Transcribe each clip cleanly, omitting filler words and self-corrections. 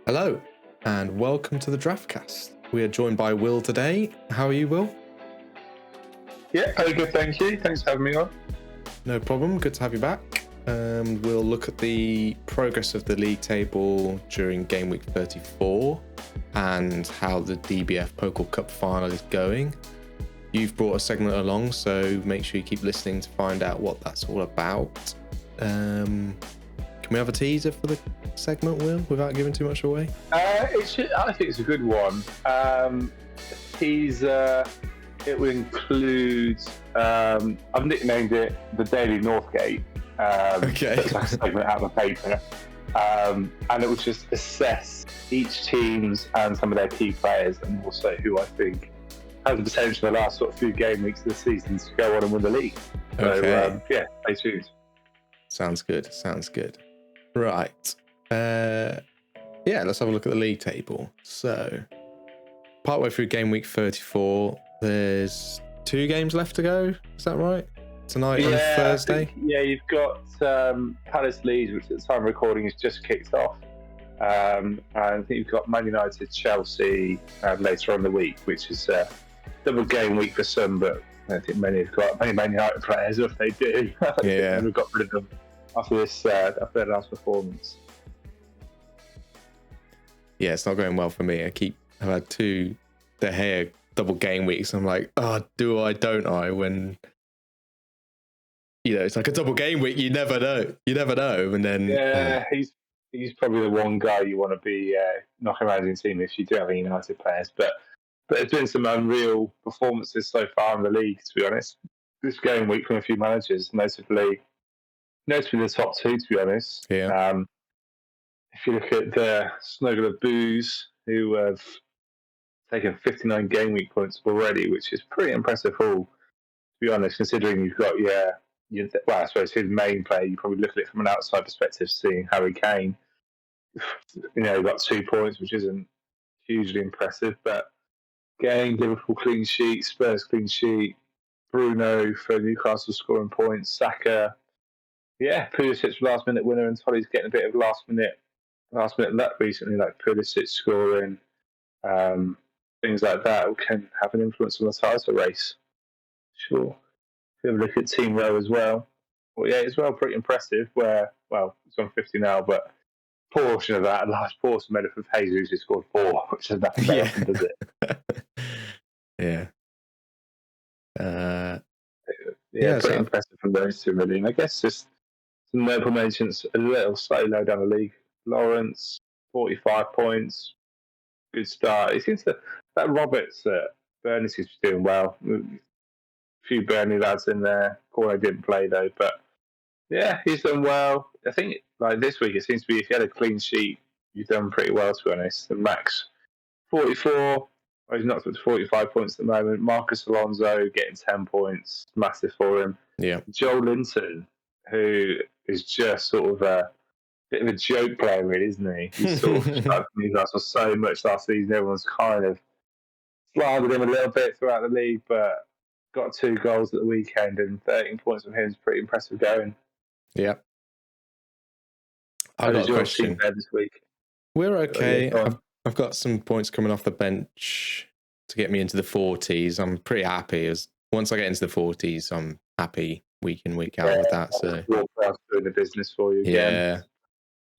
Hello, and welcome to the DraftCast. We are joined by Will today. How are you, Will? Yeah, very good, thank you. Thanks for having me on. No problem, good to have you back. We'll look at the progress of the league table during game week 34 and how the DBF Pokal Cup final is going. You've brought a segment along, so make sure you keep listening to find out what that's all about. Can we have a teaser for the segment, Will, without giving too much away? I think it's a good one. Teaser, it will include, I've nicknamed it the Daily Northgate. Okay. It's like a segment out of the paper. And it will just assess each team's and some of their key players, and also who I think has the potential in the last sort of few game weeks of the season to go on and win the league. Okay. So, stay tuned. Sounds good. Right. Let's have a look at the league table. So, partway through game week 34, there's 2 games left to go. Is that right? Tonight and Thursday? You've got Palace Leeds, which at the time of recording is just kicked off. And I think you've got Man United Chelsea later on in the week, which is a double game week for some, but I don't think many have got many Man United players, or if they do, we've got rid of them after their last performance. Yeah, it's not going well for me. I've had 2 De Gea double game weeks. I'm like, do I, don't I? When, it's like a double game week, you never know. And then... He's probably the one guy you want to be knocking around in your team if you do have any United players. But there's been some unreal performances so far in the league, to be honest. This game week from a few managers, notably the top 2, to be honest. Yeah. If you look at the Snuggle of Booze, who have taken 59 game week points already, which is pretty impressive haul, to be honest, considering you've got I suppose his main player, you probably look at it from an outside perspective, seeing Harry Kane. He got 2 points, which isn't hugely impressive, but getting Liverpool clean sheet, Spurs clean sheet, Bruno for Newcastle scoring points, Saka, Pulisic last minute winner, and Tolly's getting a bit of last minute luck recently, like Pulisic scoring, things like that can have an influence on the title race. Sure. If you have a look at Team Row as well, it's pretty impressive. It's on 50 now, but a large portion made up of Jesus, who scored 4, which is nothing better, does it? Yeah. Pretty impressive from those 2, really. And I guess just some notable mentions, a little slightly low down the league. Lawrence, 45 points. Good start. It seems that Robertson at Burnley seems to be doing well. A few Burnley lads in there. Corner didn't play, though. But, he's done well. I think, this week, it seems to be if you had a clean sheet, you've done pretty well, to be honest. And Max, 44. He's not up to 45 points at the moment. Marcus Alonso getting 10 points. Massive for him. Yeah. Joel Linton, who is just sort of a bit of a joke player, really, isn't he? He's sort of started Newcastle so much last season. Everyone's kind of slandered him a little bit throughout the league, but got 2 goals at the weekend, and 13 points from him is pretty impressive going. Yeah. I've got a question. This week? We're okay. I've got some points coming off the bench to get me into the 40s. I'm pretty happy. Once I get into the 40s, I'm happy week in, week out with that. So doing the business for you again. Yeah.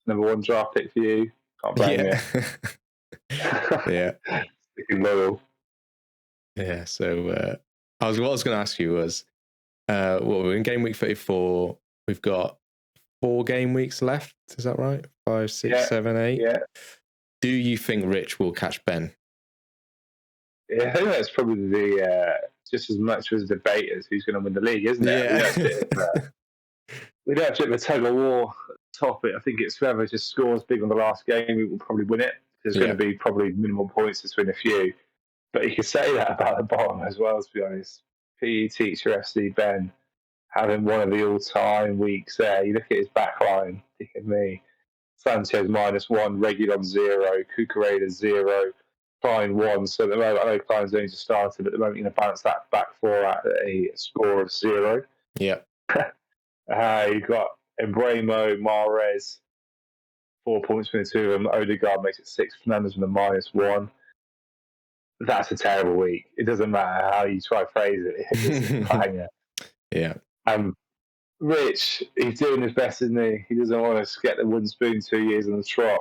Number 1 draft pick for you. Can't blame you. Yeah. Sticking loyal. Yeah. So what I was going to ask you was, we're in game week 34. We've got 4 game weeks left. Is that right? 5, 6, 7, 8. Yeah. Do you think Rich will catch Ben? Yeah, I think that's probably the just as much as a debate as who's going to win the league, isn't it? Yeah. We don't have to have a tug of war topic. I think it's whoever just scores big on the last game, we will probably win it. There's going to be probably minimal points between a few. But you could say that about the bottom as well, to be honest. PE teacher FC Ben having one of the all-time weeks there. You look at his back line, look at me. Sanchez -1, Reguilon 0, Cucurella 0, Klein 1. So at the moment, I know Klein's only just started, but at the moment, you're going to balance that back 4 at a score of 0. Yeah. You've got Embremo, Mahrez, 4 points between the two of them. Odegaard makes it 6. Fernandes with a -1. That's a terrible week. It doesn't matter how you try to phrase it. It's a banger. Yeah. Rich, he's doing his best, isn't he? He doesn't want us to get the wooden spoon 2 years on the trot.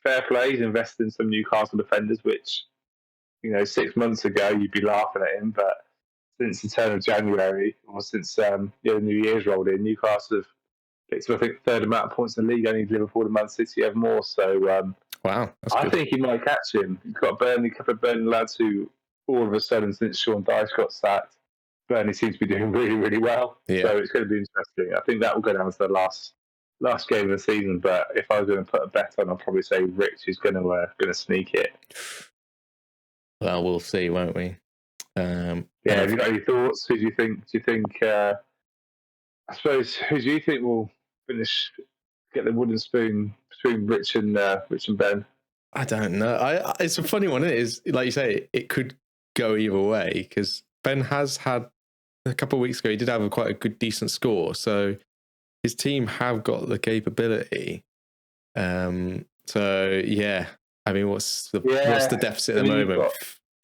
Fair play, he's invested in some Newcastle defenders, which, 6 months ago you'd be laughing at him, but since the turn of January, or since the New Year's rolled in, Newcastle have picked up, I think, third amount of points in the league. Only Liverpool and Man City have more. So, wow, that's I good. think he might catch him. He's got a couple of Burnley lads who, all of a sudden, since Sean Dyche got sacked, Burnley seems to be doing really, really well. Yeah. So it's going to be interesting. I think that will go down to the last game of the season. But if I was going to put a bet on, I'd probably say Rich is going to sneak it. Well, we'll see, won't we? Have you got any thoughts? Who do you think? I suppose who do you think will get the wooden spoon between Rich and Ben? I don't know. It's a funny one. It is, like you say, it could go either way because Ben has had a couple of weeks ago. He did have quite a good, decent score, so his team have got the capability. So yeah, I mean, what's the deficit at the moment?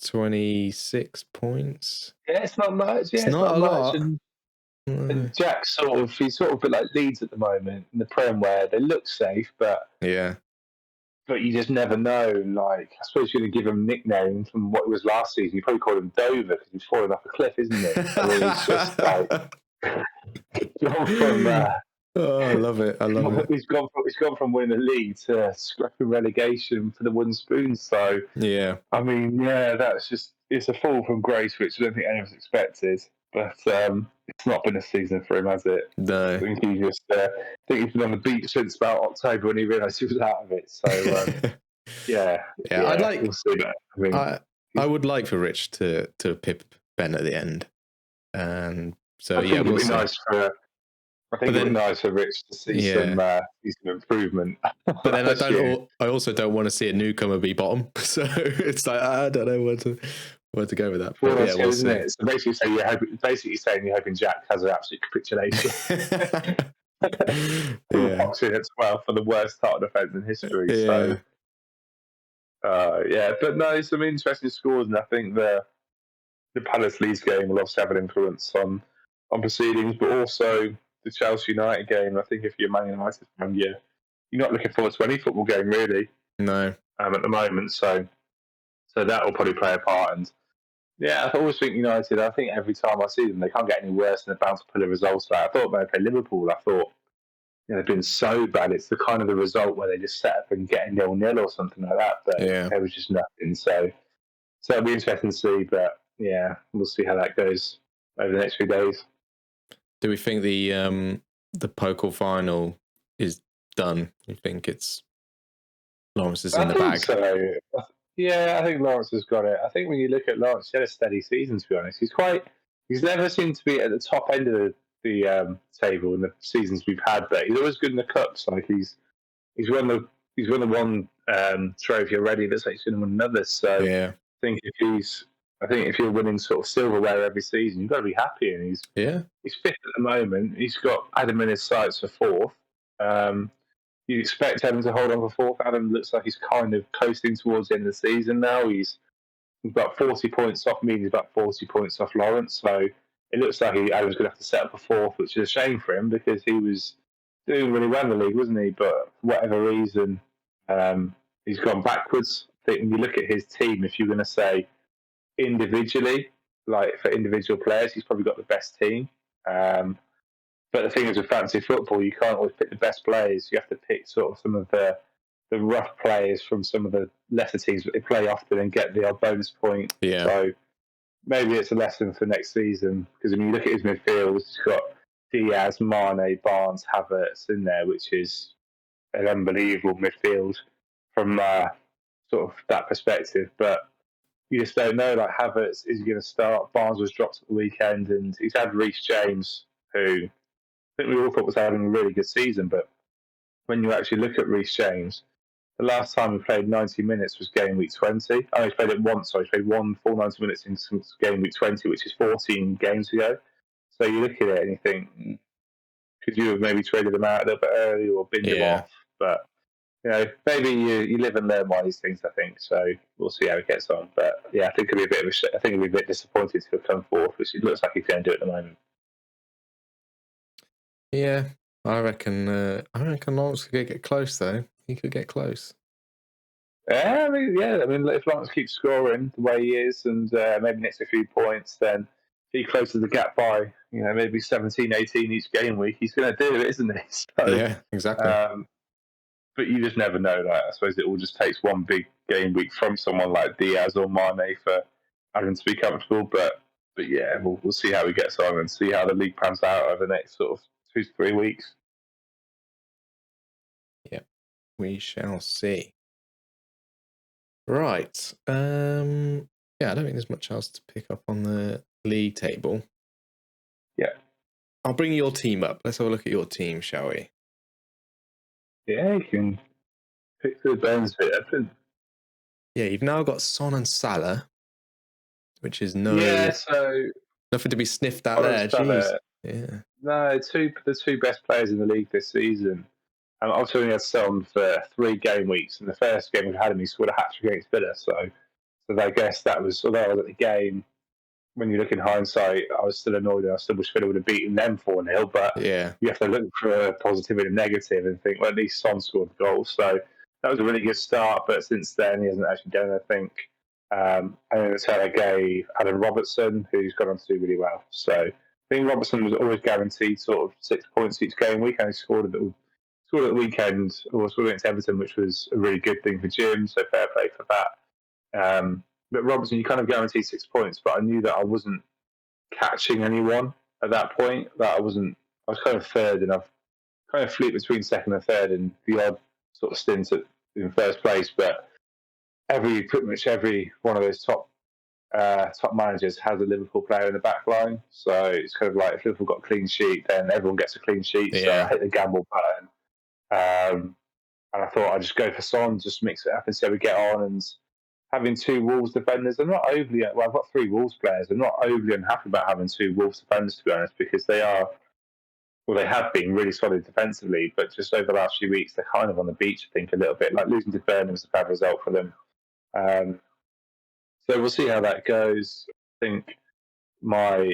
26 points. Yeah, it's not much. Yeah, it's not a lot. And Jack's he's sort of a bit like Leeds at the moment in the Prem, where they look safe, but you just never know. Like, I suppose you're going to give him a nickname from what it was last season. You probably called him Dover because he's falling off a cliff, isn't it? I mean, he's just like gone from. I love it. He's gone from winning the league to scrapping relegation for the wooden spoon. So yeah, I mean, it's a fall from grace, which I don't think any of us expected. But it's not been a season for him, has it? No. I think he's been on the beach since about October when he realised he was out of it. So we'll see that. I would like for Rich to pip Ben at the end, and so I think it'd be nice for. I think it'd be nice for Rich to see some improvement. But then I also don't want to see a newcomer be bottom. So it's like I don't know where to go with that. Well, that's good, isn't it? So basically saying you're hoping Jack has an absolute capitulation. Boxing at 12 for the worst title defence in history. Yeah. So, but no, some interesting scores, and I think the Palace Leeds game will obviously have an influence on proceedings, but also the Chelsea United game. I think if you're a Man United fan, you're not looking forward to any football game really. No. At the moment, so that will probably play a part. And I always think United. I think every time I see them, they can't get any worse, and they're bound to pull a result out. I thought when they played Liverpool, I thought they've been so bad. It's the kind of the result where they just set up and get a 0-0 or something like that. But there was just nothing. So it'll be interesting to see. But we'll see how that goes over the next few days. Do we think the Pokal final is done? You think it's Lawrence is in the bag? So. Yeah, I think Lawrence has got it. I think when you look at Lawrence, he had a steady season, to be honest. He's never seemed to be at the top end of the table in the seasons we've had, but he's always good in the cups. Like he's won the one trophy already. Looks like he's going to win another. So I think if you're winning sort of silverware every season, you've got to be happy. And he's fifth at the moment. He's got Adam in his sights for fourth. You'd expect Adam to hold on for fourth. Adam looks like he's kind of coasting towards the end of the season now. He's about 40 points off me. He's about 40 points off Lawrence. So it looks like Adam's going to have to set up a fourth, which is a shame for him because he was doing really well in the league, wasn't he? But for whatever reason, he's gone backwards. I think when you look at his team, if you're going to say individually, like for individual players, he's probably got the best team. But the thing is with fantasy football, you can't always pick the best players. You have to pick sort of some of the rough players from some of the lesser teams, but they play often and get the odd bonus point. Yeah. So maybe it's a lesson for next season because when you look at his midfield, he's got Diaz, Mane, Barnes, Havertz in there, which is an unbelievable midfield from sort of that perspective. But you just don't know. Like Havertz is going to start. Barnes was dropped at the weekend, and he's had Reece James, who I think we all thought was having a really good season, but when you actually look at Reece James, the last time he played 90 minutes was game week 20. Oh, he's played it once, so he played one full 90 minutes in game week 20, which is 14 games ago. So you look at it and you think, could you have maybe traded him out a little bit early or binned him off? But maybe you live and learn by these things. I think so. We'll see how it gets on. But yeah, I think it'll be I think it'll be a bit disappointed to have come fourth, which it looks like he's going to do at the moment. Yeah, I reckon Lawrence could get close though. He could get close. I mean, if Lawrence keeps scoring the way he is, and maybe next a few points, then if he closes the gap by maybe 17, 18 each game week, he's going to do it, isn't he? So, yeah, exactly. But you just never know. Like, I suppose it all just takes one big game week from someone like Diaz or Mane for having to be comfortable. But yeah, we'll see how he gets on and see how the league pans out over the next sort of 2 to 3 weeks. Yeah, we shall see. Right. Yeah, I don't think there's much else to pick up on the league table. Yeah. I'll bring your team up. Let's have a look at your team, shall we? Yeah, you can pick through the bones a bit. Yeah, you've now got Son and Salah, which is nothing to be sniffed at there. Jeez. Yeah. No, the two best players in the league this season. I've only had Son for 3 game weeks, and the first game we had him, he scored a hat-trick against Villa. So I guess that was, although I was at the game, when you look in hindsight, I was still annoyed. I still wish Villa would have beaten them 4-0. But yeah, you have to look for positive and negative and think, well, at least Son scored the goal. So that was a really good start. But since then, he hasn't actually done anything. And then Salah gave Adam Robertson, who's gone on to do really well. So I think Robertson was always guaranteed sort of 6 points each game week, and he scored at the weekend, or scored against Everton, which was a really good thing for Jim. So fair play for that. But Robertson, you kind of guaranteed 6 points, but I knew that I wasn't catching anyone at that point. That I was kind of third, and I've kind of fleet between second and third, and the odd sort of stint in first place. But pretty much every one of those top managers has a Liverpool player in the back line. So it's kind of like if Liverpool got a clean sheet, then everyone gets a clean sheet. So I hit the gamble button. And I thought I'd just go for Son, just mix it up and see how we get on. And having 2 Wolves defenders, I'm not overly. Well, I've got 3 Wolves players. I'm not overly unhappy about having 2 Wolves defenders, to be honest, because they have been really solid defensively. But just over the last few weeks, they're kind of on the beach, I think, a little bit. Like losing to Burnham was a bad result for them. So we'll see how that goes. I think one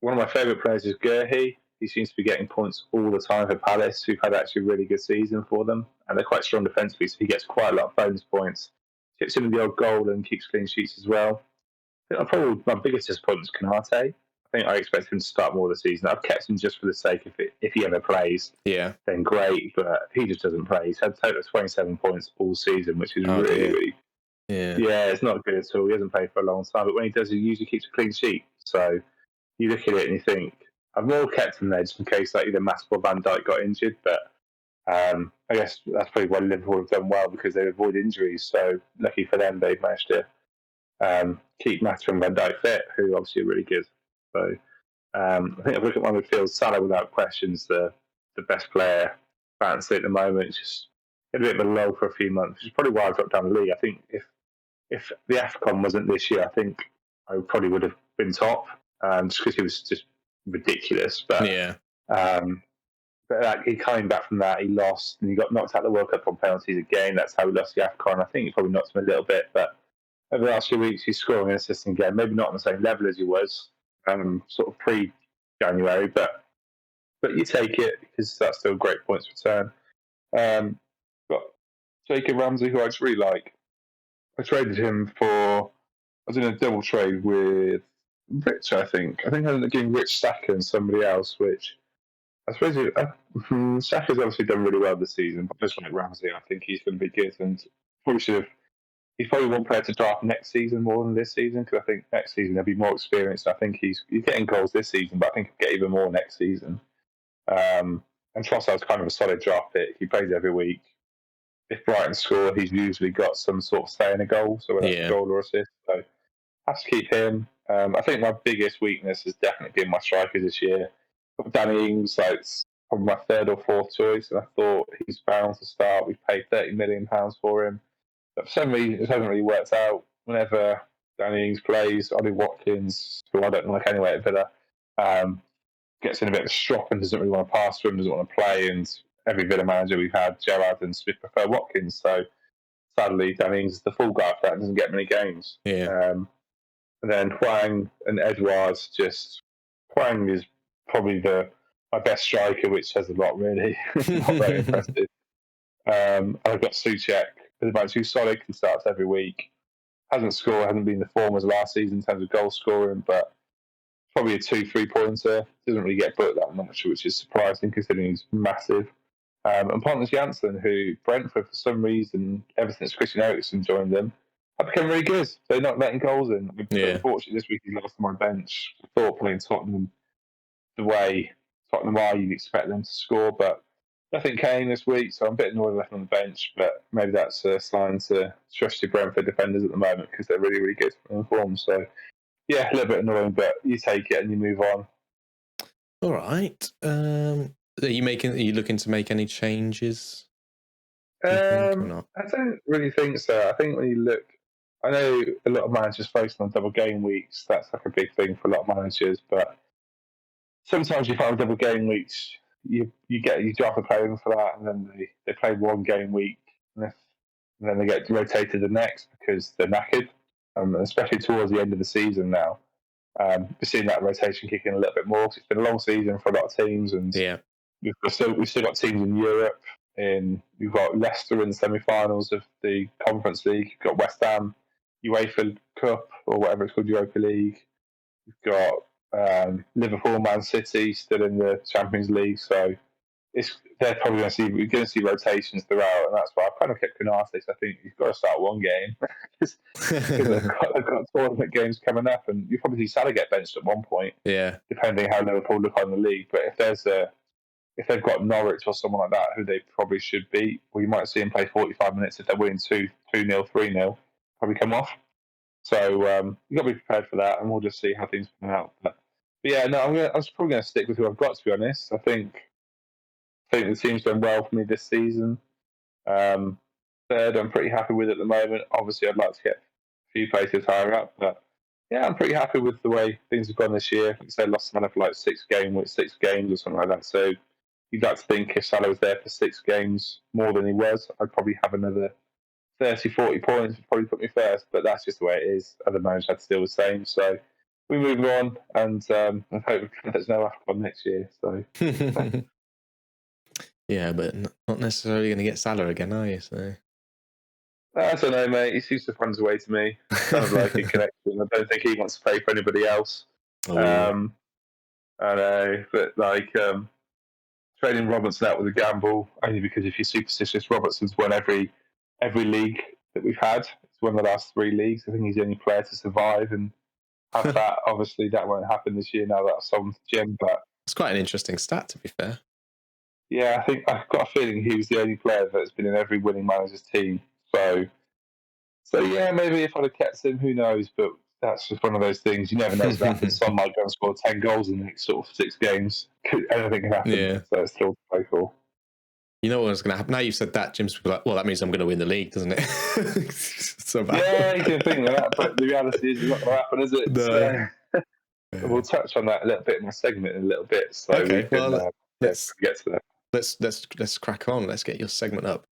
of my favourite players is Gerhi. He seems to be getting points all the time for Palace, who've had actually a really good season for them. And they're quite strong defensively, so he gets quite a lot of bonus points. Chips in the odd goal and keeps clean sheets as well. I think probably my biggest disappointment is Konate. I think I expect him to start more of the season. I've kept him just for the sake of it. If he ever plays, then great. But he just doesn't play. He's had a total of 27 points all season, which is really it's not good at all. He hasn't played for a long time. But when he does, he usually keeps a clean sheet. So you look at it and you think, I've more kept him there just in case either Matip or Van Dijk got injured. But I guess that's probably why Liverpool have done well, because they avoid injuries. So lucky for them, they've managed to keep Matip and Van Dijk fit, who obviously are really good. So I think if I look at my midfield, Salah without questions the best player fantasy at the moment. It's just a bit of a lull for a few months, which is probably why I dropped down the league. I think if the AFCON wasn't this year, I think I probably would have been top, just because he was just ridiculous. But he came back from that, he lost, and he got knocked out of the World Cup on penalties again. That's how he lost the AFCON. I think he probably knocked him a little bit, but over the last few weeks, he's scoring and assisting again. Maybe not on the same level as he was sort of pre-January, but you take it because that's still a great points return. Got Jacob Ramsey, who I just really like. I traded him I was in a double trade with Rich, I think. I ended up getting Rich Saka and somebody else, which I suppose Saka's obviously done really well this season, but just like Ramsey, I think he's going to be good, and he's probably one player to draft next season more than this season, because I think next season he'll be more experienced. I think he's getting goals this season, but I think he'll get even more next season. And Trossard's kind of a solid draft pick. He plays every week. If Brighton score, he's usually got some sort of say in a goal, so whether it's a goal or assist. So I have to keep him. I think my biggest weakness has definitely been my strikers this year. Danny Ings, probably my 3rd or 4th choice, and I thought he's bound to start. We've paid £30 million for him. But for some reason, it hasn't really worked out. Whenever Danny Ings plays, Ollie Watkins, who I don't like anyway at Villa, gets in a bit of a strop and doesn't really want to pass to him, doesn't want to play, and every Villa manager we've had, Gerrard and Smith prefer Watkins. So sadly, that means the full guy for that doesn't get many games. Yeah. And then Hwang and Edouard's Hwang is probably my best striker, which says a lot, really. Not very impressive. I've got Souček who's solid, he starts every week. Hasn't scored, hasn't been the form as last season in terms of goal scoring, but probably a 2-3 pointer. Doesn't really get booked that much, which is surprising considering he's massive. And Pontus Jansson, who Brentford, for some reason, ever since Christian Eriksen joined them, have become really good. They're not letting goals in. Unfortunately, this week he lost on my bench. I thought playing Tottenham the way Tottenham are, you'd expect them to score, but nothing came this week, so I'm a bit annoyed left on the bench, but maybe that's a sign to trust your Brentford defenders at the moment because they're really, really good in form. So, yeah, a little bit annoying, but you take it and you move on. All right. Are you looking to make any changes? I don't really think so. I think when you look, I know a lot of managers focus on double game weeks. That's like a big thing for a lot of managers, but sometimes you find double game weeks, you draft a player in for that, and then they play one game week, and then they get rotated the next because they're knackered, especially towards the end of the season now. We're seeing that rotation kick in a little bit more because it's been a long season for a lot of teams, and we've still got teams in Europe. We've got Leicester in the semi-finals of the Conference League. We've got West Ham, UEFA Cup or whatever it's called, Europa League. We've got Liverpool, Man City still in the Champions League. So they're probably we're going to see rotations throughout, and that's why I've kind of kept Canate. So I think you've got to start one game because they've got tournament games coming up, and you probably see Salah get benched at one point. Yeah, depending how Liverpool look on the league. But if they've got Norwich or someone like that who they probably should beat, well, you might see him play 45 minutes if they're winning 2-0, 3-0, probably come off. So you've got to be prepared for that, and we'll just see how things pan out. But yeah, no, I'm probably going to stick with who I've got, to be honest. I think the team's done well for me this season. Third, I'm pretty happy with at the moment. Obviously, I'd like to get a few places higher up, but yeah, I'm pretty happy with the way things have gone this year. Like I said, lost Salah for like 6 games or something like that. So you'd like to think if Salah was there for 6 games more than he was, I'd probably have another 30, 40 points, would probably put me first, but that's just the way it is. Other managers had still the same. So we move on, and I hope there's no AFCON next year. So yeah, but not necessarily going to get Salah again, are you? So I don't know, mate. He seems to find his way to me. Kind of like a connection. I don't think he wants to pay for anybody else. I know, but like trading Robertson out with a gamble, only because if you're superstitious, Robertson's won every league that we've had. It's won the last 3 leagues. I think he's the only player to survive and have that. Obviously, that won't happen this year now that I've sold him to Jim, but it's quite an interesting stat, to be fair. Yeah, I think I've got a feeling he was the only player that's been in every winning manager's team. So yeah, maybe if I'd have kept him, who knows? But that's just one of those things. You never know what's going to happen. Son might go and score 10 goals in the next sort of 6 games. Anything can happen. Yeah. So it's still to play for. You know what's going to happen? Now you've said that, Jim's like, well, that means I'm going to win the league, doesn't it? So bad. Yeah, you can think of that, but the reality is it's not going to happen, is it? No. So, we'll touch on that a little bit in my segment in a little bit. So okay, we can, well, let's get to that. Let's crack on. Let's get your segment up.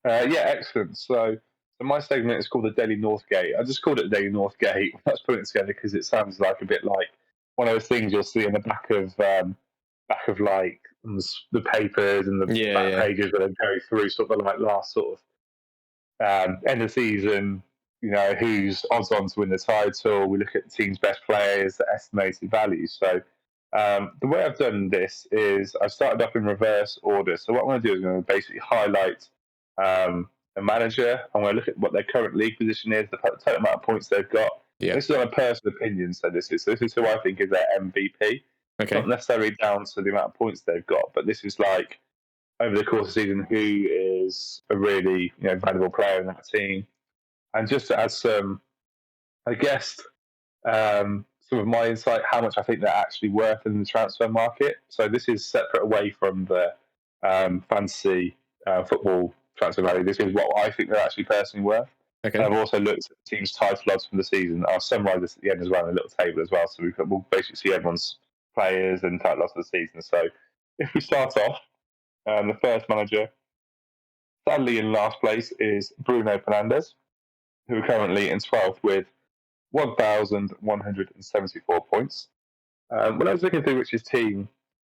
Yeah, excellent. So my segment is called the Daily Northgate. I just called it the Daily Northgate. Let's put it together because it sounds like a bit like one of those things you'll see in the back of like the papers and the back pages where they go through sort of like last sort of end of season. You know, who's odds on to win the title. We look at the team's best players, the estimated values. So the way I've done this is I started up in reverse order. So what I'm going to do is I'm going to basically highlight a manager. I'm going to look at what their current league position is, the total amount of points they've got. Yeah. This is on a personal opinion. So this is who I think is their MVP. Okay. Not necessarily down to the amount of points they've got, but this is like over the course of the season, who is a really valuable player in that team. And just to add some, I guess, some of my insight, how much I think they're actually worth in the transfer market. So this is separate away from the fantasy football transfer value. This is what I think they're actually personally worth. Okay. And I've also looked at the team's title odds from the season. I'll summarise this at the end as well in a little table as well. So we'll basically see everyone's players and title odds of the season. So if we start off, The first manager, sadly in last place, is Bruno Fernandes, who are currently in 12th with 1,174 points. When I was looking through Rich's team,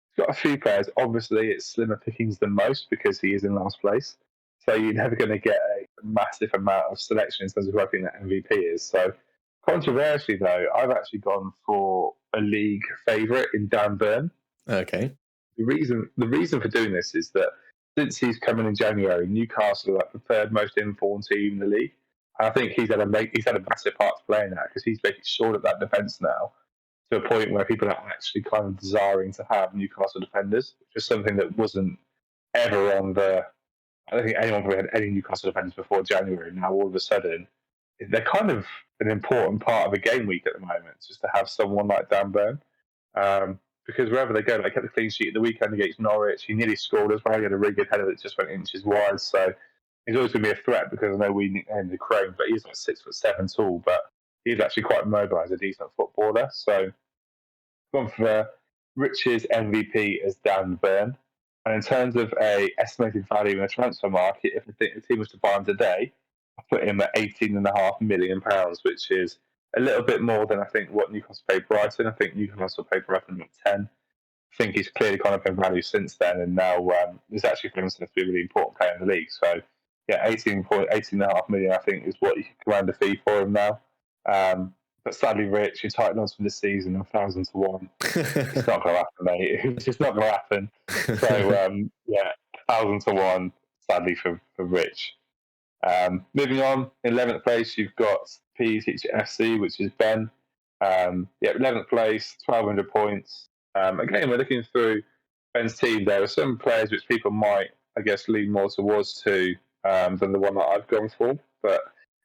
he's got a few players. Obviously, it's slimmer pickings than most because he is in last place. So you're never going to get a massive amount of selection in terms of who I think that MVP is. So controversially, though, I've actually gone for a league favourite in Dan Burn. Okay. The reason for doing this is that since he's coming in January, Newcastle are the third most informed team in the league. And I think he's had a massive part to play in that because he's making sure that defence now to a point where people are actually kind of desiring to have Newcastle defenders, which is something that wasn't ever on the. I don't think anyone probably had any Newcastle defenders before January. Now all of a sudden, they're kind of an important part of a game week at the moment, just to have someone like Dan Burn. Because wherever they go, they kept the clean sheet at the weekend against Norwich. He nearly scored as well. He had a really good header that just went inches wide. So he's always going to be a threat because I know we nicknamed the Crane, but he's like 6'7" tall, but he's actually quite mobile as a decent footballer. So gone for Rich's MVP as Dan Burn. And in terms of a estimated value in the transfer market, if the team was to buy him today, I put him at £18.5 million, which is a little bit more than I think what Newcastle paid Brighton. I think Newcastle paid Brighton about 10. I think he's clearly gone up in value since then, and now he's actually proven himself to be a really important player in the league. So, yeah, 18.5 million, I think, is what you can command a fee for him now. But sadly, Rich, your title odds for this season are 1,000 to 1. It's not going to happen, mate. It's just not going to happen. So, 1,000 to 1, sadly, for Rich. Moving on, in 11th place, you've got PCFC, which is Ben. 11th place, 1,200 points. Again, we're looking through Ben's team. There are some players which people might, I guess, lean more towards than the one that I've gone for. But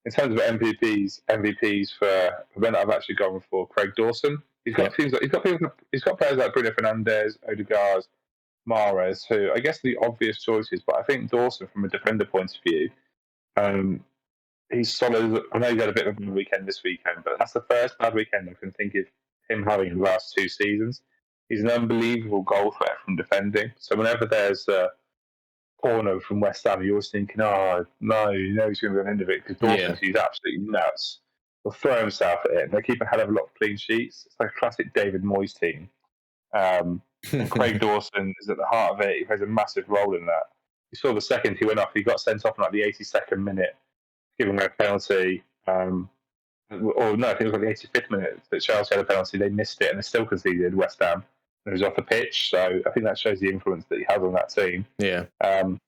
in terms of MVPs for Ben, I've actually gone for Craig Dawson. He's got players like Bruno Fernandes, Odegaard, Mahrez, who I guess are the obvious choices. But I think Dawson, from a defender point of view, he's solid. I know he's had a bit of a bad weekend this weekend, but that's the first bad weekend I can think of him having in the last 2 seasons. He's an unbelievable goal threat from defending. So whenever there's a corner from West Ham, you're always thinking, oh, no, you know he's going to be on the end of it because Dawson, he's absolutely nuts. He'll throw himself at it. And they keep a hell of a lot of clean sheets. It's like a classic David Moyes team. And Craig Dawson is at the heart of it. He plays a massive role in that. You saw the second he went off, he got sent off in like the 82nd minute, giving a penalty. I think it was like the 85th minute that Chelsea had a penalty. They missed it and they still conceded, West Ham. It was off the pitch. So I think that shows the influence that he has on that team. Yeah. And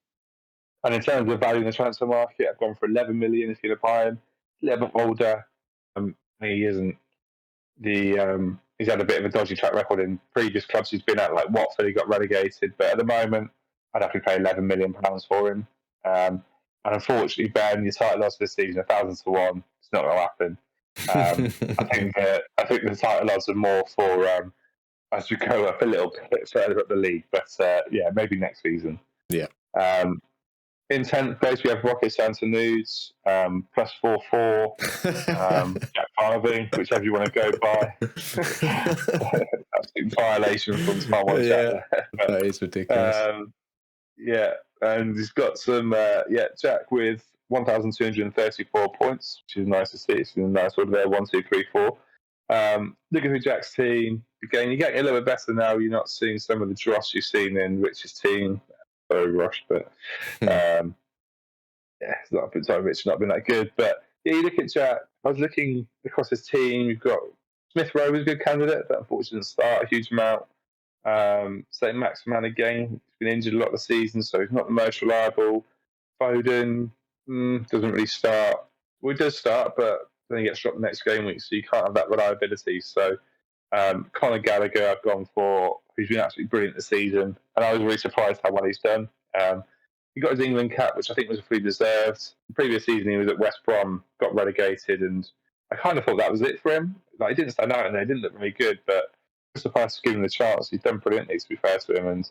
in terms of value in the transfer market, I've gone for 11 million if you're going to buy him. A little bit older. He isn't he's had a bit of a dodgy track record in previous clubs he's been at, like Watford. He got relegated, but at the moment, I'd have to pay £11 million for him. And unfortunately, Ben, your title odds this season 1,000 to 1. It's not going to happen. I think the title odds are more for as we go up a little bit further up the league. But maybe next season. Yeah. In 10th place, we have Rocket Santa Nudes, plus 4-4, Jack Farthing, whichever you want to go by. Absolute violation from Smart One Chat. That is ridiculous. And he's got some, Jack with 1,234 points, which is nice to see. It's in a nice order there, 1, 2, 3, 4. Looking through Jack's team, again, you're getting a little bit better now. You're not seeing some of the dross you've seen in Rich's team. Very rushed, but it's not been so Rich, not been that good. But you look at Jack. I was looking across his team. You've got Smith Rowe was a good candidate, but unfortunately didn't start a huge amount. St. Maximan again, he's been injured a lot of the season, so he's not the most reliable. Foden doesn't really start. Well, he does start, but then he gets dropped the next game week, so you can't have that reliability. So Conor Gallagher, I've gone for, who's been absolutely brilliant this season, and I was really surprised how well he's done. He got his England cap, which I think was fully deserved. The previous season, he was at West Brom, got relegated, and I kind of thought that was it for him. Like, he didn't stand out in there, he didn't look very good, but I was surprised to give him the chance. He's done brilliantly, to be fair to him, and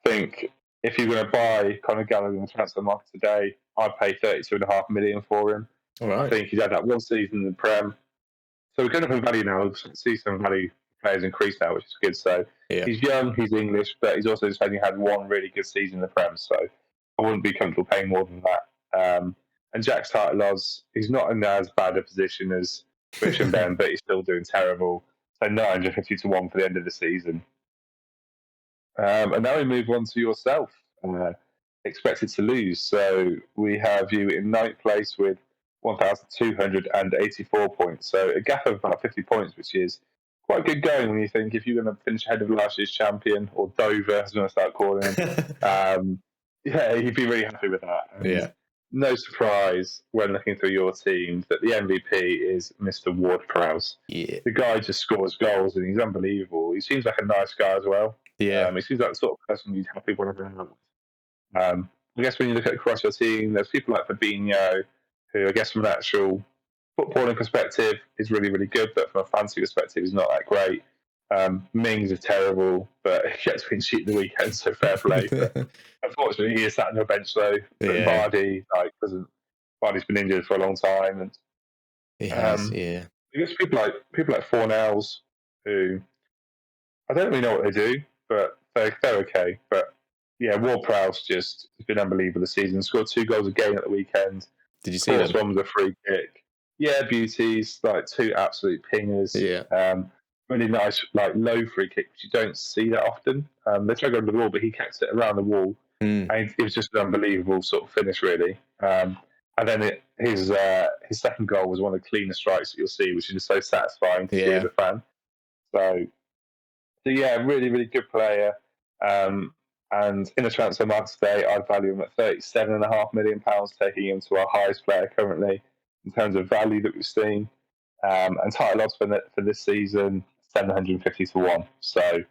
I think if you're going to buy Conor Gallagher in the transfer market today, I'd pay $32.5 million for him. All right. I think he's had that one season in the Prem. So we're going up in value now. We'll see some value players increased now, which is good. So he's young, he's English, but he's also just only had one really good season in the Prem. So I wouldn't be comfortable paying more than that. And Jack's title odds, he's not in as bad a position as Rich and Ben, but he's still doing terrible. So 950 to 1 for the end of the season. And now we move on to yourself. Expected to lose. So we have you in 9th place with 1,284 points. So a gap of about 50 points, which is quite good going when you think if you're going to finish ahead of last year's champion, or Dover, as I'm going to start calling him. You'd be really happy with that. And no surprise when looking through your team that the MVP is Mr. Ward-Prowse. Yeah. The guy just scores goals and he's unbelievable. He seems like a nice guy as well. Yeah. He seems like the sort of person you'd happily want to hang out with. I guess when you look at across your team, there's people like Fabinho, who I guess from an actual footballing perspective is really, really good, but from a fantasy perspective is not that great. Mings is terrible, but he gets clean sheet the weekend, so fair play. But unfortunately, he is sat on your bench though. But Vardy, Vardy's been injured for a long time, and he has. I guess people like Fornells, who I don't really know what they do, but they're okay. But yeah, Ward-Prowse just has been unbelievable this season. Scored 2 goals a game at the weekend. Did you see them? One was a free kick. Yeah, beauties, like 2 absolute pingers. Yeah. Really nice, like low free kick, which you don't see that often. They tried to go to the wall, but he kept it around the wall. And it was just an unbelievable sort of finish, really. And then his second goal was one of the cleanest strikes that you'll see, which is just so satisfying to see as a fan. So yeah, really, really good player. And in the transfer market today, I'd value him at £37.5 million, taking him to our highest player currently in terms of value that we've seen. And title odds for this season, 750 to 1. So,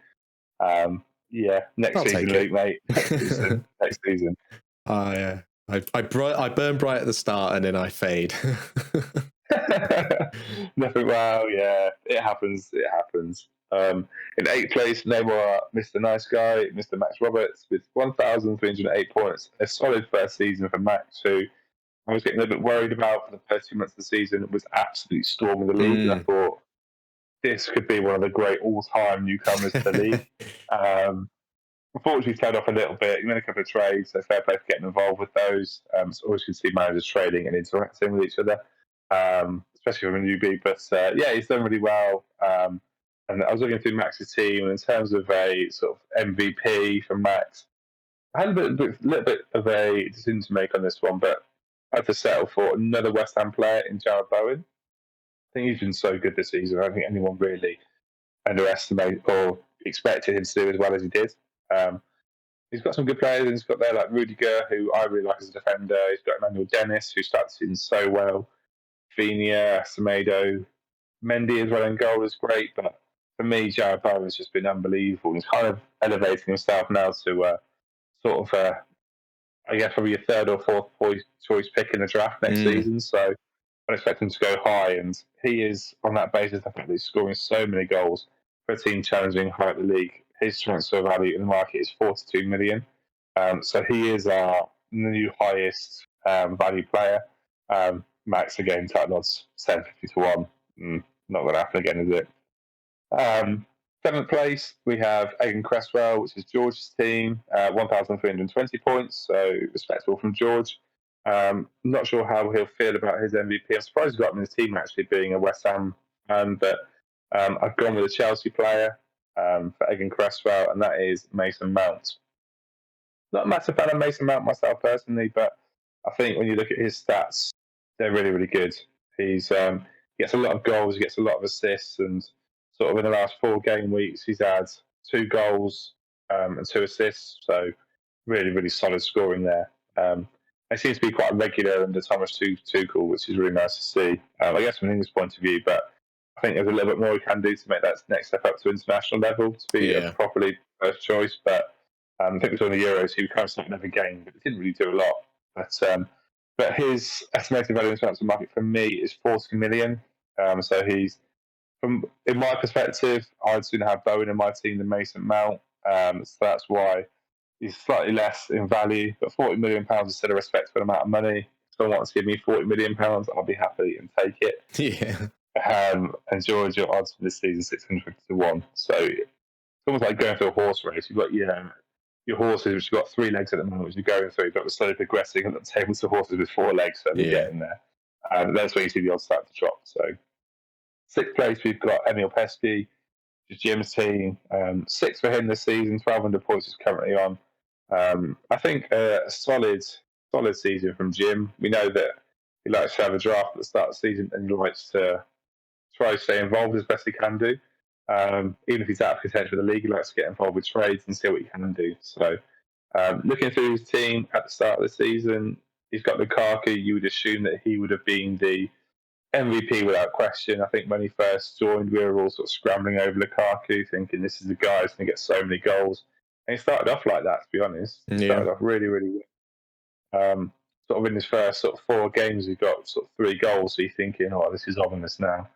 next season, Luke, mate. Next season. I burn bright at the start and then I fade. Nothing. Well, yeah, it happens. In 8th place, Neymar, Mr. Nice Guy, Mr. Max Roberts, with 1,308 points. A solid first season for Max, who I was getting a little bit worried about for the first 2 months of the season. It was absolutely storming the league, and I thought this could be one of the great all-time newcomers to the league. Unfortunately, turned off a little bit. He made a couple of trades, so fair play for getting involved with those. It's always good to see managers trading and interacting with each other, especially from a newbie. But he's done really well. And I was looking through Max's team, and in terms of a sort of MVP for Max, I had a little bit of a decision to make on this one, but I had to settle for another West Ham player in Gerald Bowen. I think he's been so good this season. I don't think anyone really underestimated or expected him to do as well as he did. He's got some good players, and he's got there like Rudiger, who I really like as a defender. He's got Emmanuel Dennis, who starts in so well. Vinia, Semedo, Mendy as well in goal is great, but for me, Jared Bowen has just been unbelievable. He's kind of elevating himself now to I guess probably a 3rd or 4th choice pick in the draft next season. So I expect him to go high, and he is on that basis. I think he's scoring so many goals for a team challenging high at the league. His transfer value in the market is 42 million. So he is our new highest value player. Max again, title odds 750 to 1. Not going to happen again, is it? 7th place, we have Egan Cresswell, which is George's team, 1,320 points, so respectable from George. Not sure how he'll feel about his MVP. I'm surprised he got him in his team, actually, being a West Ham fan, but I've gone with a Chelsea player for Egan Cresswell, and that is Mason Mount. Not a massive fan of Mason Mount myself personally, but I think when you look at his stats, they're really, really good. He gets a lot of goals, he gets a lot of assists, and sort of in the last 4 game weeks, he's had 2 goals and 2 assists, so really, really solid scoring there. He seems to be quite regular under Thomas Tuchel, which is really nice to see, I guess from an English point of view, but I think there's a little bit more he can do to make that next step up to international level, to be a properly first choice, but I think it was on the Euros, he was kind of starting every game, but he didn't really do a lot. But his estimated value in the transfer market for me is 40 million, so he's, in my perspective, I'd sooner have Bowen in my team than Mason Mount. So that's why he's slightly less in value. But £40 million is still a respectable amount of money. If someone wants to give me £40 million, I'll be happy and take it. Yeah. And Georgia odds for this season 650 to 1. So it's almost like going through a horse race. You've got your horses which have got 3 legs at the moment, which you're going through, but slowly progressing at the table to horses with 4 legs, so they're getting there. That's where you see the odds start to drop. So 6th place, we've got Emil Pesky, Jim's team. 6th for him this season, 1,200 points is currently on. I think a solid season from Jim. We know that he likes to have a draft at the start of the season, and he likes to try to stay involved as best he can do. Even if he's out of contention for the league, he likes to get involved with trades and see what he can do. So, looking through his team at the start of the season, he's got Lukaku. You would assume that he would have been the MVP without question. I think when he first joined, we were all sort of scrambling over Lukaku, thinking this is the guy who's going to get so many goals. And he started off like that, to be honest. He started off really, really good. Sort of in his first sort of 4 games, he got sort of 3 goals. So you're thinking, oh, this is ominous now.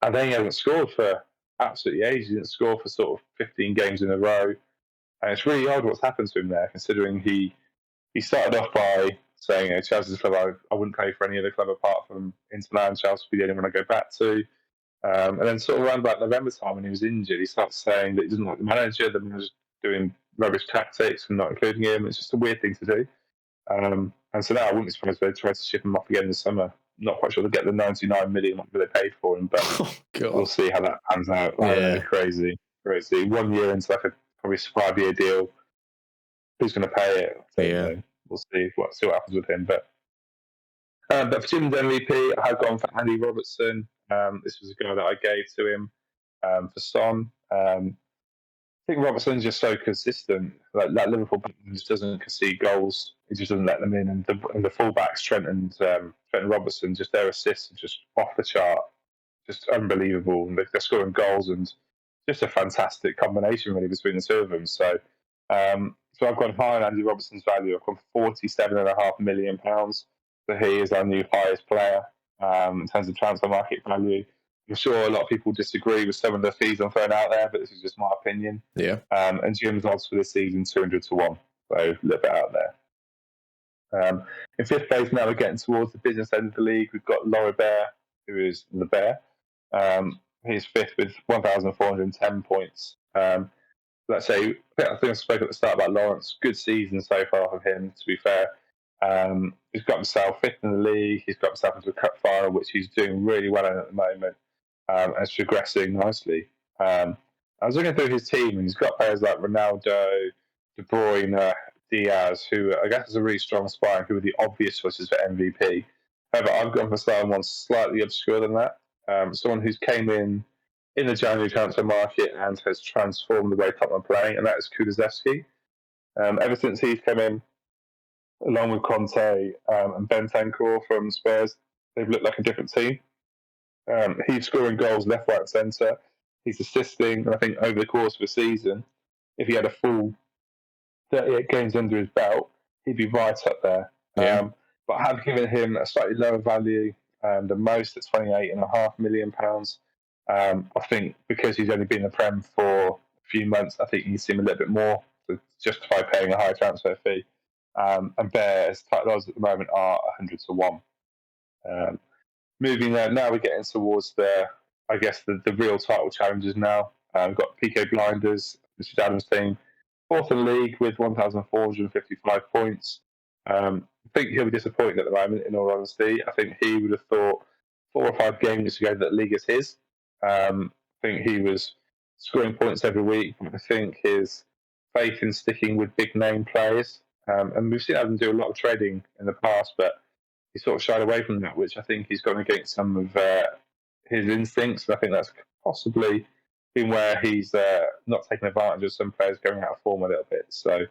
And then he hasn't scored for absolutely ages. He didn't score for sort of 15 games in a row. And it's really odd what's happened to him there, considering he started off by saying, Chelsea's a club I wouldn't play for any other club apart from Inter Milan. Chelsea would be the only one I go back to. And then sort of around about November time when he was injured, he started saying that he doesn't like the manager's doing rubbish tactics and not including him. It's just a weird thing to do. And so now I wouldn't be surprised if they try to ship him off again this summer. Not quite sure they'll get the 99 million that they paid for him, but we'll see how that pans out. Crazy. 1 year into like a probably 5-year deal. Who's going to pay it? We'll see what happens with him. But for Jim's MVP, I have gone for Andy Robertson. This was a guy that I gave to him for Son. I think Robertson's just so consistent. Like Liverpool just doesn't concede goals. He just doesn't let them in. And the fullbacks, Trent and Robertson, just their assists are just off the chart, just unbelievable. And they're scoring goals, and just a fantastic combination really between the two of them. So I've gone high on Andy Robertson's value. I've gone £47.5 million. So he is our new highest player in terms of transfer market value. I'm sure a lot of people disagree with some of the fees I'm throwing out there, but this is just my opinion. And Jim's odds for this season 200 to 1, so a little bit out there. In 5th place, now we're getting towards the business end of the league. We've got Lauribert, who is the Bear. He's 5th with 1,410 points. Let's say, I think I spoke at the start about Lawrence. Good season so far for him, to be fair. He's got himself 5th in the league. He's got himself into a cup final, which he's doing really well in at the moment. And it's progressing nicely. I was looking through his team, and he's got players like Ronaldo, De Bruyne, Diaz, who I guess is a really strong spine, who are the obvious choices for MVP. However, I've gone for someone slightly obscure than that. Someone who's came in the January transfer market and has transformed the way Tottenham are playing, and that is Kulusevski. Ever since he's come in, along with Conte and Bentancur from Spurs, they've looked like a different team. He's scoring goals left, right, centre. He's assisting, and I think over the course of a season, if he had a full 38 games under his belt, he'd be right up there. But I have given him a slightly lower value than most at £28.5 million. I think because he's only been in the Prem for a few months, I think you see him a little bit more to justify paying a higher transfer fee. And Bears title odds at the moment are 100 to 1. Moving there, now we're getting towards the real title challenges now. We've got PK Blinders, Mr. Adams' team, 4th in the league with 1,455 points. I think he'll be disappointed at the moment, in all honesty. I think he would have thought 4 or 5 games ago that the league is his. I think he was scoring points every week. I think his faith in sticking with big name players, and we've seen Adam do a lot of trading in the past, but he sort of shied away from that, which I think he's gone against some of his instincts. And I think that's possibly been where he's not taken advantage of some players going out of form a little bit. So,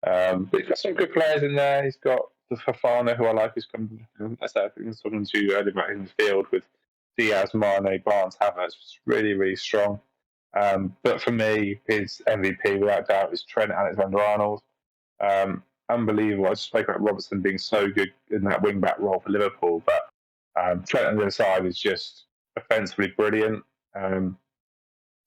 but he's got some good players in there. He's got the Fofana, who I like, who's come. I was talking to you earlier about in the field with Diaz, Mane, Barnes, Havertz. It's really, really strong. But for me, his MVP, without doubt, is Trent Alexander-Arnold. Unbelievable. I just spoke about Robertson being so good in that wing-back role for Liverpool, but Trent on the other side is just offensively brilliant.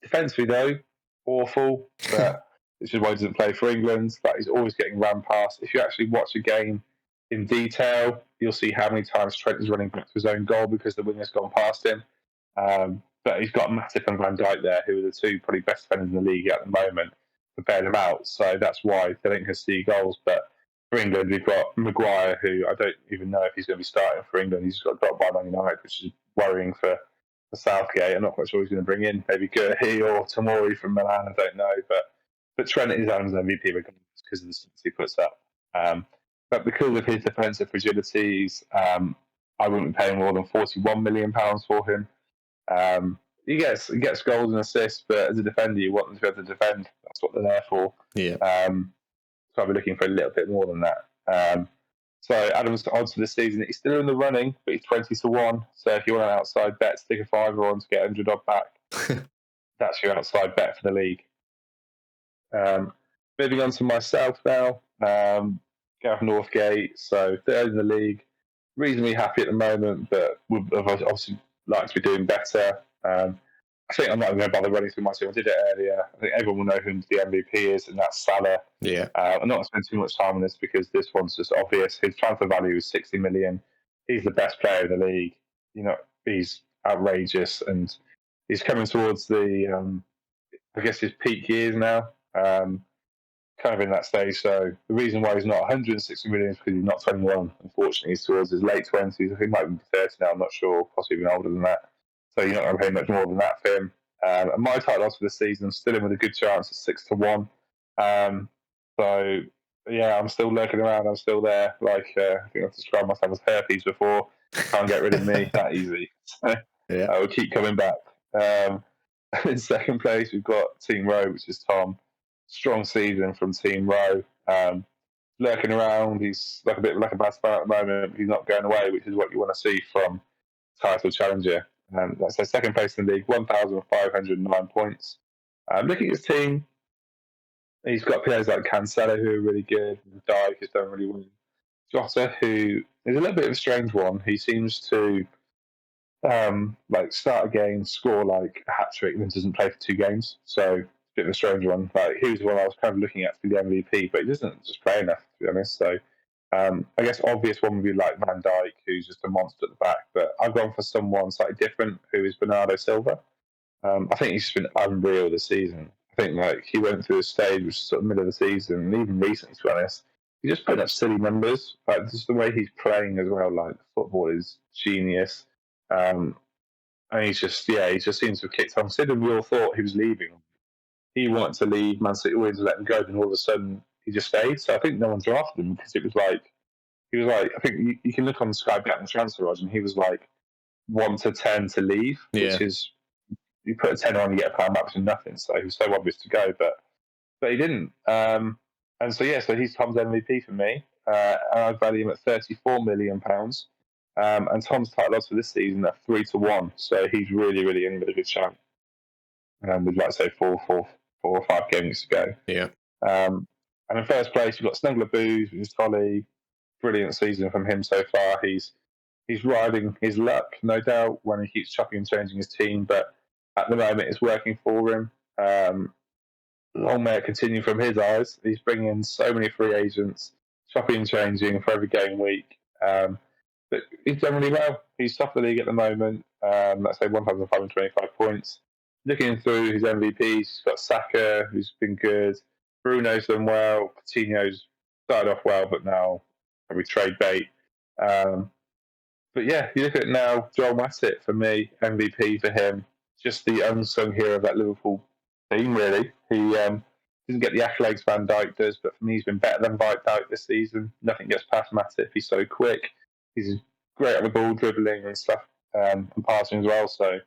Defensively, though, awful, but this is why he doesn't play for England. But he's always getting run past. If you actually watch a game in detail, you'll see how many times Trent is running back to his own goal because the winger's gone past him. But he's got Matip and Van Dijk there, who are the two probably best defenders in the league at the moment, to bail him out. So that's why they don't concede goals. But for England, we've got Maguire, who I don't even know if he's going to be starting for England. He's got dropped by Man United, which is worrying for Southgate. I'm not quite sure he's going to bring in maybe Gerhi or Tomori from Milan. I don't know. But Trent is Adams MVP because of the stats he puts up. But because of his defensive fragilities, I wouldn't be paying more than £41 million for him. He gets goals and assists, but as a defender, you want them to be able to defend. That's what they're there for. Yeah. So I'll be looking for a little bit more than that. So Adams' odds for this season, he's still in the running, but he's 20-1. So if you want an outside bet, stick a fiver on to get 100 odd back. That's your outside bet for the league. Moving on to myself now. Gareth Northgate, so third in the league. Reasonably happy at the moment, but would obviously like to be doing better. I think I'm not going to bother running through my team. I did it earlier. I think everyone will know who the MVP is, and that's Salah. Yeah. I'm not going to spend too much time on this because this one's just obvious. His transfer value is 60 million. He's the best player in the league. He's outrageous, and he's coming towards the, I guess, his peak years now. Kind of in that stage. So the reason why he's not 160 million is because he's not 21. Unfortunately, he's towards his late 20s. I think he might be 30 now. I'm not sure. Possibly even older than that. So you're not going to pay much more than that for him. And my title odds for the season, I'm still in with a good chance at 6-1. So yeah, I'm still lurking around. I'm still there. I think I've described myself as herpes before. Can't get rid of me that easy. So yeah, I will keep coming back. In second place, we've got Team Row, which is Tom. Strong season from Team Row. Lurking around, he's a bit like a bad spell at the moment. He's not going away, which is what you want to see from title challenger. That's their second place in the league, 1,509 points. Looking at his team, he's got players like Cancelo, who are really good. Dijk has done really well. Jota, who is a little bit of a strange one. He seems to start a game, score a hat trick, and then doesn't play for 2 games. So it's a bit of a strange one. He was the one I was kind of looking at for the MVP, but he doesn't just play enough, to be honest. So I guess obvious one would be like Van Dijk, who's just a monster at the back. But I've gone for someone slightly different, who is Bernardo Silva. I think he's just been unreal this season. I think he went through a stage which is sort of middle of the season, and even recently, to be honest, he just put up silly numbers. Just the way he's playing as well. Football is genius. And he just seems to have kicked on. Considering we all thought he was leaving, he wanted to leave. Man City wanted to let him go, and all of a sudden he just stayed. So I think no one drafted him because it was I think you can look on Sky Bet and transfer odds, and he was 1 to 10 to leave, which is you put a 10 on, you get a pound back for nothing. So he was so obvious to go, but he didn't. And so he's Tom's MVP for me, and I value him at £34 million. And Tom's title odds for this season are 3-1, so he's really, really in with a good chance. With 4 or 5 games to go. Yeah. And in first place, you've got Snuggler Booze, which is Tolly. Brilliant season from him so far. He's riding his luck, no doubt, when he keeps chopping and changing his team, but at the moment it's working for him. Long may it continue from his eyes. He's bringing in so many free agents, chopping and changing for every game week. But he's done really well. He's top of the league at the moment. 1,525 points. Looking through his MVPs, he's got Saka, who's been good. Bruno's done well. Coutinho's started off well, but now probably trade bait. But yeah, you look at it now, Joel Matip for me, MVP for him. Just the unsung hero of that Liverpool team, really. He doesn't get the accolades Van Dijk does, but for me, he's been better than Van Dijk this season. Nothing gets past Matip. He's so quick. He's great at the ball, dribbling and stuff, and passing as well. So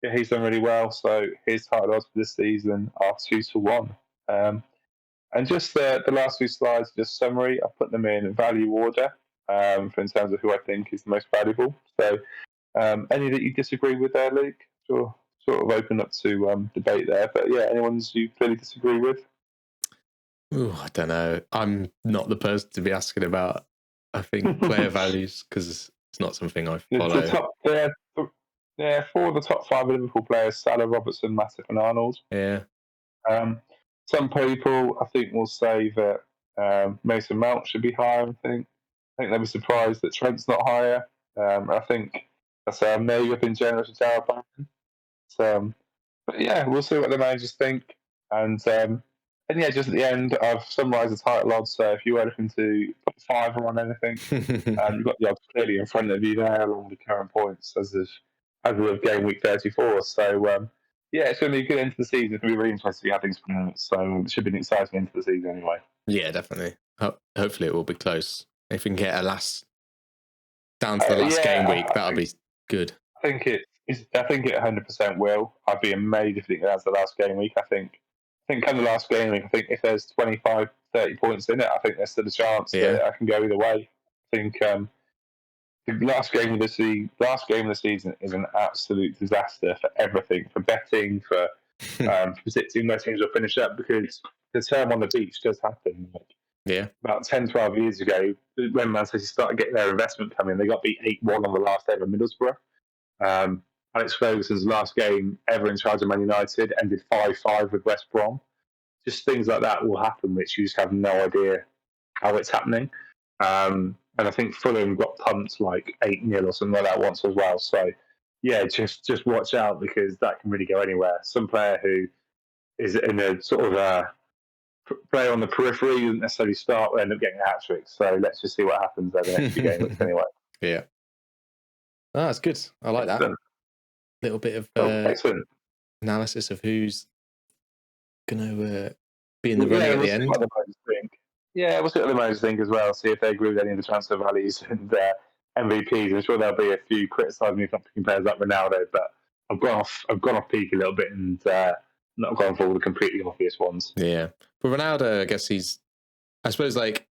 yeah, he's done really well. So his title odds for this season are 2-1. And just the last 2 slides, just summary. I put them in value order in terms of who I think is the most valuable. So any that you disagree with there, Luke? Sort of open up to debate there. But yeah, any ones you clearly disagree with? Ooh, I don't know. I'm not the person to be asking about, I think, player values, because it's not something I follow. 4 of the top 5 Liverpool players: Salah, Robertson, Matip, and Arnold. Yeah. Some people, I think, will say that Mason Mount should be higher. I think they'll be surprised that Trent's not higher. I think That's maybe up in general to Gerald Bowen. But yeah, we'll see what the managers think. And yeah, just at the end, I've summarised the title odds. So if you were looking to put fiver on anything, you've got the odds clearly in front of you there, along with the current points as of game week 34. So yeah, it's going to be a good end to the season. It's going to be really interesting to see how things pan out. So it should be an exciting end to the season anyway. Yeah, definitely. Hopefully it will be close. If we can get down to the last game week, that'll be good. I think it 100% will. I'd be amazed if it gets the last game week. I think come the last game week, I think if there's 25, 30 points in it, I think there's still a chance that I can go either way. I think the last game of the season is an absolute disaster for everything, for betting, for predicting where teams will finish up, because the term on the beach does happen. About 10, 12 years ago, when Man City started getting their investment coming, they got beat 8-1 on the last day of Middlesbrough. Alex Ferguson's last game ever in charge of Man United ended 5-5 with West Brom. Just things like that will happen, which you just have no idea how it's happening. And I think Fulham got pumped like 8-0 or something like that once as well. So yeah, just watch out, because that can really go anywhere. Some player who is in a sort of player on the periphery doesn't necessarily start, will end up getting a hat trick. So let's just see what happens over the next few games anyway. Yeah. Oh, that's good. I like that. Little bit of analysis of who's going to be in the running at the end. We'll see what the managers think as well. See if they agree with any of the transfer values and MVPs. I'm sure there'll be a few criticising me for not picking players like Ronaldo, but I've gone off peak a little bit and not gone for all the completely obvious ones. Yeah, but Ronaldo, I guess I suppose, like,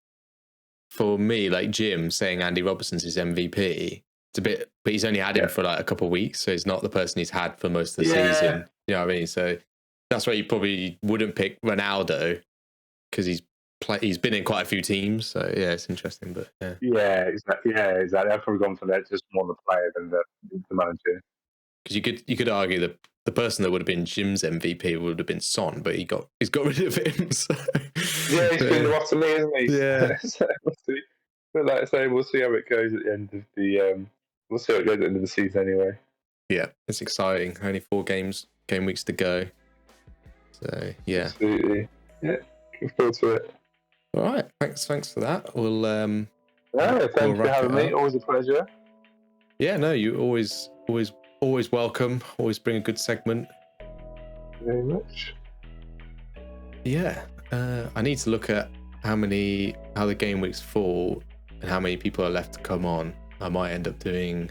for me, like Jim saying Andy Robertson's his MVP. It's a bit, but he's only had him for like a couple of weeks, so he's not the person he's had for most of the season. You know what I mean? So that's why you probably wouldn't pick Ronaldo, because he's been in quite a few teams. So yeah, it's interesting. But yeah, exactly. I've probably gone for that, just more the player than the manager. Because you could argue that the person that would have been Jim's MVP would have been Son, but he's got rid of him. So. Yeah, he's been the to me, isn't he? Yeah. So we'll see. But like I say, we'll see how it goes at the end of the. We'll see how it goes at the end of the season anyway. Yeah, it's exciting. Only 4 game weeks to go. So yeah. Absolutely. Yeah, looking forward to it. All right, thanks for that. We'll thanks for having me. Always a pleasure. Yeah, no, you always welcome. Always bring a good segment. Very much. Yeah, I need to look at how the game weeks fall and how many people are left to come on. I might end up doing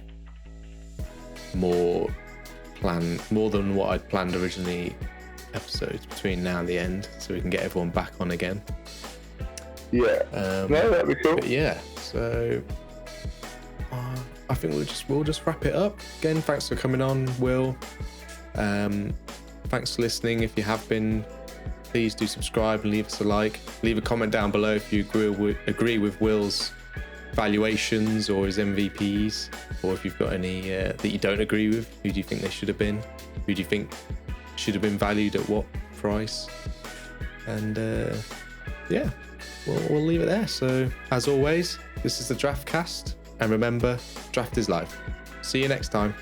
more than what I'd planned originally episodes between now and the end, so we can get everyone back on again. Yeah, that'd be cool. But yeah, so I think we'll just wrap it up. Again, thanks for coming on, Will. Thanks for listening. If you have been, please do subscribe and leave us a like. Leave a comment down below if you agree with Will's valuations or his MVPs, or if you've got any that you don't agree with. Who do you think they should have been? Who do you think should have been valued at what price? And yeah, we'll leave it there. So as always, this is the DraftCast, and remember, draft is life. See you next time.